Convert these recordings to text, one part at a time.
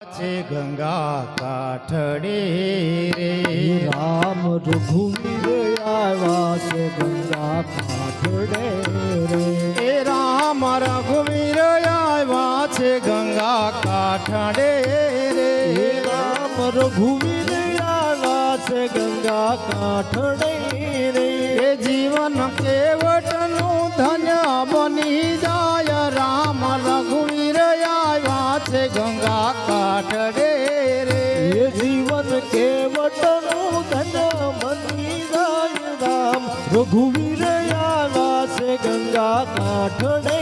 છે ગંગા કાઠડે રે રામ રઘુવીર આવ્યા છે ગંગા કાઠડે રે એ રામ રઘુવીર આવ્યા છે ગંગા કાઠડે રે રામ રઘુવીર આવ્યા છે ગંગા કાઠડે રે એ જીવન કેવટનું ધન્ય બની જાય રામ રઘુવીર આવ્યા છે ગંગા કાઠડે રે એ જીવન કેવટનું ધન્ય બની જાય રામ રઘુવીર આવ્યા છે ગંગા કાઠડે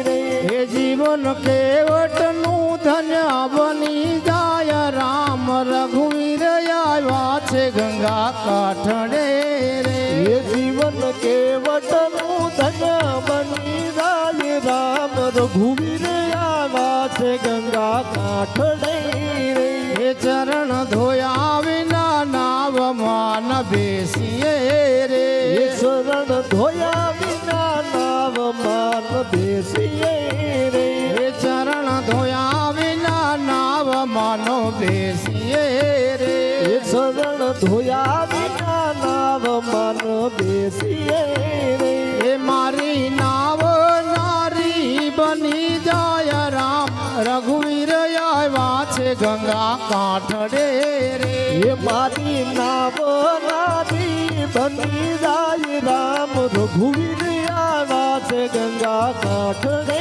રે એ જીવન કેવટનું ધન્ય બની જાય રામ રઘુવીર આવ્યા છે ગંગા કાઠડે રે એ જીવન કેવટનું ધન્ય બની જાય રામ રઘુવીર આવ્યા છે ગંગા કાઠડે રે એ ચરણ ધોયા વિના નાવમાં ન બેસીએ રે એ શરણ ધોયા વિના નાવમાં ન બેસીએ રે એ ચરણ ધોયા વિના નાવમાં ન બેસીએ રે એ શરણ ધોયા વિના નાવમાં ન બેસીએ રે એ મારી નાવ નારી બની જાય રામ રઘુવીર આવ્યા છે ગંગા કાઠડે રે એ મારી નાવ નારી બની જાય રામ રઘુવીર આવ્યા છે ગંગા કાઠડે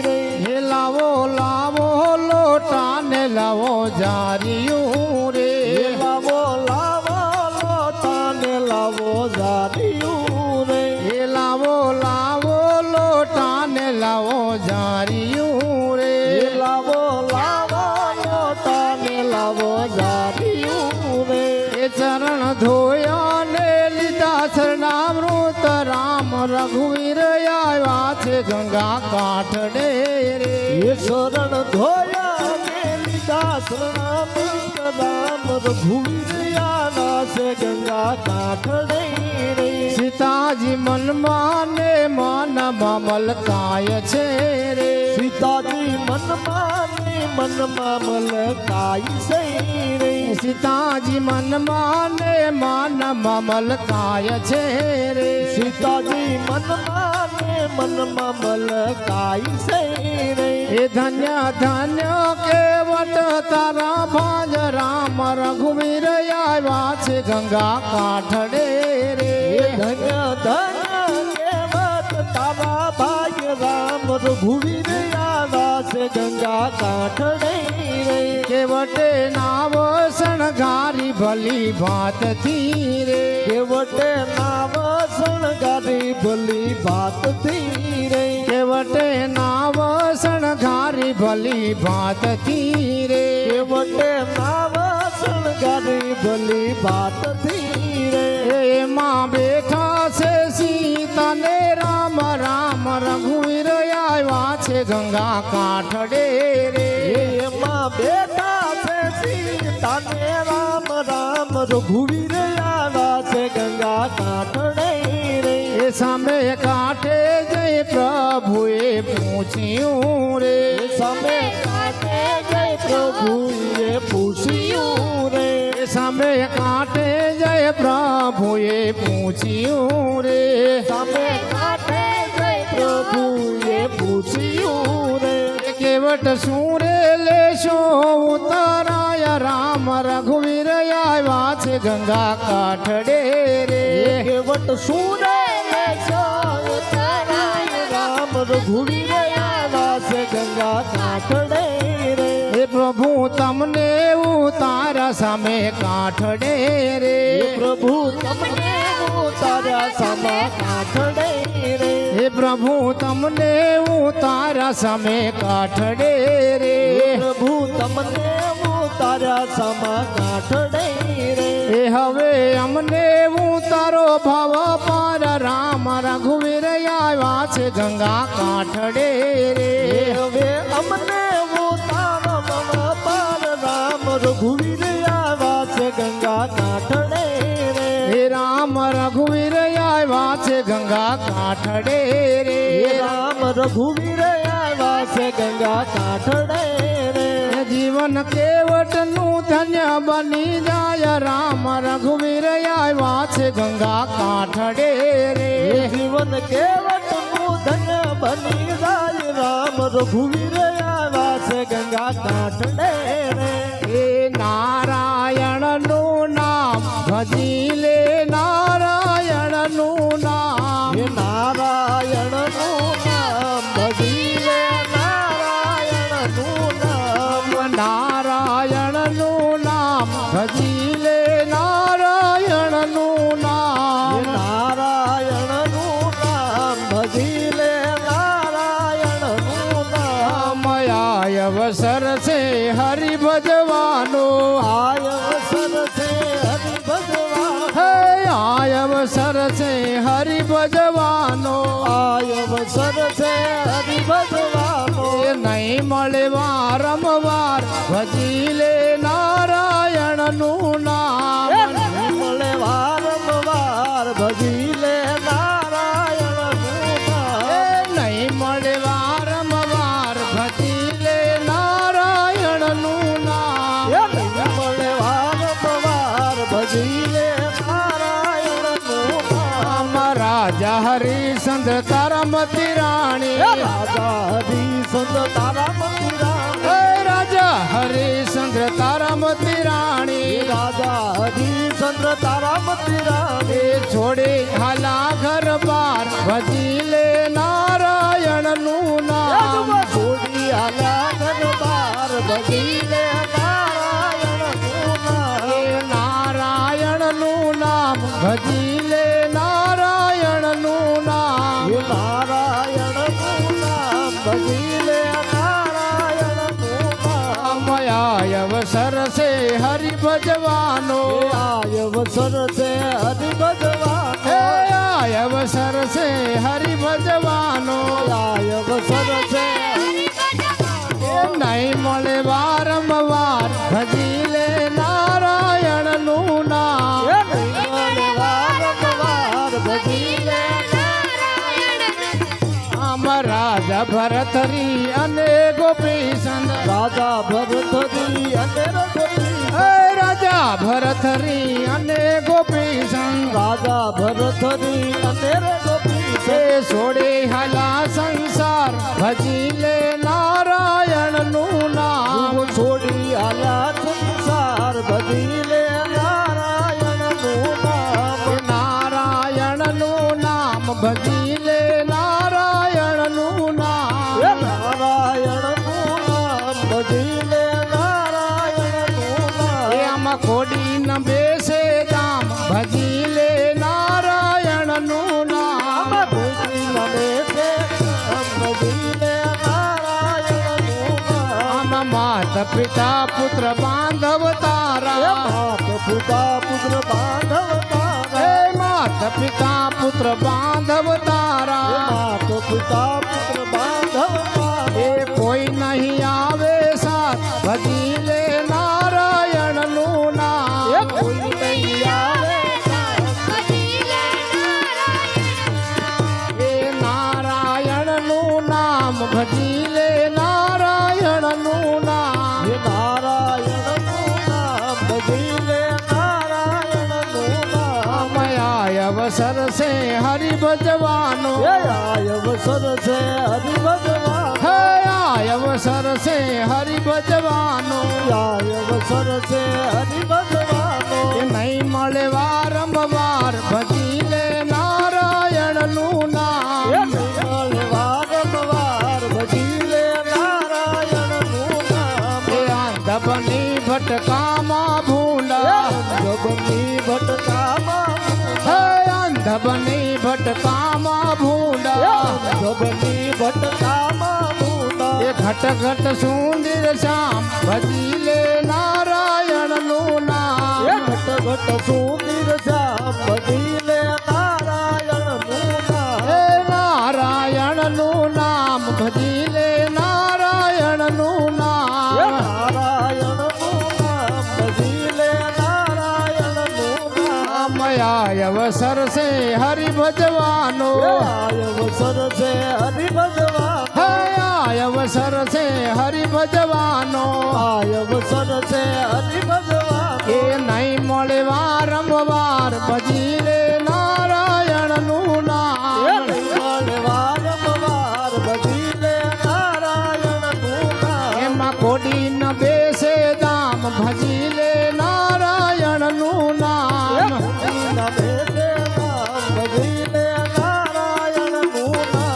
રે એ લાવો લાવો લોટાને લાવો જારિયું રે એ લાવો લાવો લોટાને લાવો જારિયું રે એ લાવો લાવો લોટાને લાવો જારિયું રે એ લાવો લાવો લોટાને લાવો જારિયું રે એ ચરણ ધોયા ને લીધા શરણામૃત રામ રઘુવીર આવ્યા છે ગંગા કાઠડે રે એ શરણ ધોયા ને લીધા શરણામૃત રામ રઘુવીર આવ્યા છે ગંગા કાઠડે રે સીતાજી મનમાં ને મનમાં મલકાય છે રે સીતાજી મનમાં મલકાઈ છે રે સીતાજી મનમાં ને મનમાં મલકાય છે રે સીતાજી મનમાં મલકાઈ છે રે એ ધન્ય ધન્ય કેવટ તારા ભાજ રામ રઘુવીર આવ્યા છે ગંગા કાઠડે રે એ ધન્ય ધન્ય કેવટ તારા ભાગ્ય રામ રઘુવીર આવ્યા છે ગંગા કાઠડે રે કેવટે નાવ શણગારી ભલી ભાતથી રે કેવટે નાવ શણગારી ભલી ભાતથી રે કેવટે નાવ શણગારી ભલી ભાતથી રે કેવટે નાવ શણગારી ભલી ભાતથી રે એમાં બેઠા છે સીતા ને રામ રામ રઘુવીર આવ્યા છે ગંગા કાઠડે રે એમાં બેઠા છે સીતા ને રામ રામ રઘુવીર આવ્યા છે ગંગા કાઠડે રે એ સામે કાંઠે જય પ્રભુએ પૂછ્યું રે સામે કાંઠે જય પ્રભુએ પૂછ્યું રે એ સામે કાંઠે જય પ્રભુએ પૂછ્યું રે સામે કાંઠે જય પ્રભુએ પૂછ્યું રે કેવટ શું રે લેશો ઉતારાય રામ રઘુવીર આવ્યા છે ગંગા કાઠડે રે કેવટ સુરે લેશો ઉતારાય રામ રઘુવીર આવ્યા છે ગંગા કાઠડે રે એ પ્રભુ તમને ઉતારા સામે કાઠડે રે પ્રભુ તમને ઉતાર્યા સામે કાઠડે રે એ પ્રભુ તમને ઉતારા સામે કાઠડે રે પ્રભુ તમને ઉતાર્યા સામે કાઠડે રે એ હવે અમને ઉતારો ભવ પાર રામ રઘુવીર આવ્યા છે ગંગા કાઠડે રે હવે અમને ઉતારો ભવ પાર રામ રઘુવીર આવ્યા છે ગંગા કાઠડે રે હે રામ રઘુવીર આવ્યા છે ગંગા કાઠડે રે રામ રઘુવીર આવ્યા વાસે ગંગા કાંઠડે રે જીવન કેવટનું ધન્ય બની જાય રામ રઘુવીર આવ્યા છે ગંગા કાંઠડે રે જીવન કેવટનું ધન્ય બની જાય રામ રઘુવીર આવ્યા છે ગંગા કાંઠડે રે એ નારાયણનું નામ ભજી લે નારાયણનું નામ હે નારાયણનું નામ ભજી લે નારાયણનું નામ નારાયણનું નામ ભજી લે નારાયણનું હે નામ નારાયણનું નામ ભજી લે નારાયણનું નામ મયા અવસર છે હરિ ભજવાનો આય અવસર છે હરિ ભગવાન હે આય અવસર છે હરિ ભજવાનો આય અવસર છે હરિ ભગવાનો એ નહીં મળે વારંવાર ભજી લે નારાયણનું નામ મળે વારંવાર ભજી લે નારાયણનું નામ એ નહીં મળે વારંવાર ભજી લે નારાયણનું નામ મળે વારંવાર ભજી લે નારાયણનું નામ રાજા હરિશ્ચંદ્ર તારા મતી રાણી રાજા હરિશ્ચંદ્ર તારા મંદિરા હે રાજા હરિશ્ચંદ્ર તારા મતી રાણી રાજા હરિશ્ચંદ્ર તારા મંદિરા એ છોડે હાલા ઘર બાર ભજી લે નારાયણનું નામ છોડી આલા દરબાર ભજી લે નારાયણનું નામ એ નારાયણનું નામ ભજી લે નારાયણનું નામ હે નારાયણનું નામ ભજી લે નારાયણનું નામ મયા અવસર છે હરિ ભજવાનો આય અવસર છે હરિ ભગવાન હે આય અવસર છે હરિ ભજવાનો આય અવસર છે એ નહીં મળે વારંવાર ભજી લે નારાયણનું નામ વારંવાર ભજી લે આમ રાજા ભરતરી અને ગોપી સંદ રાજા ભરતરી અને રઘુપતિ હે રાજા ભરતરી અને ગોપી સંગ રાજા ભરતરી અને રઘુપતિ એ છોડે હાલા સંસાર ભજી લે નારાયણનું નામ છોડી આલ્યા સંસાર ભજી લે નારાયણનું નામ એ નારાયણનું નામ ભજી લે નારાયણનું નામ નારાયણનું નામ ભજી લે નારાયણનું નામ એ આમાં ખોડી ન બેસે દામ ભજી લે નારાયણનું નામ ભજી લે ભજી લે નારાયણનું નામ આમાં માત પિતા પુત્ર બાંધવ તારા માત પિતા પુત્ર બાંધવ તારા હે માત પિતા પુત્ર બાંધવ તારા માત પિતા પુત્ર બાંધવ તારા એ કોઈ નહીં આવે સાથ ભજી લે નારાયણનું નામ કોઈ નહીં આવે એ નારાયણનું નામ ભજી લે નારાયણનું નામ હે નારાયણનું નામ ભજી લે નારાયણનું નામ મયા અવસર છે હરિ ભજવાનો હે આય અવસર છે હરિ ભગવાન હે આય અવસર છે હરિ ભજવાનો આય અવસર છે હરિ ભગવાનો એ નહીં મળે વારંવાર ભજી લે નારાયણનું નામ વારંવાર ભજી લે નારાયણનું નામ એ આંધ બની ભટકામાં ભૂંડા જગની ભટકામાં હે આંધ બની ભટકામાં ભૂંડા જગની ભટકામાં મુંડા એ ઘટ ઘટ સુંદર શ્યામ ભજી લે નારાયણનું નામ ઘટ ઘટ સુંદર શ્યામ ભજી લે નારાયણનું નામ હે નારાયણનું નામ ભજી લે નારાયણનું નામ નારાયણનું નામ ભજી લે નારાયણનું નામ મયા અવસર છે હરિ ભજવાનો આય અવસર છે હરિ ભગવાન હે આય અવસર અવસર છે હરિ ભજવાનો આ અવસર છે હરિ ભગવાન એ નહીં મળે વારંવાર ભજી લે નારાયણનું નામ વારંવાર ભજી લે નારાયણનું નામ એમાં કોડી ન બેસે દામ ભજી લે નારાયણનું નામ ભજી લે નારાયણનું નામ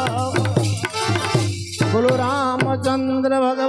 બોલો રામચંદ્ર ભગવાન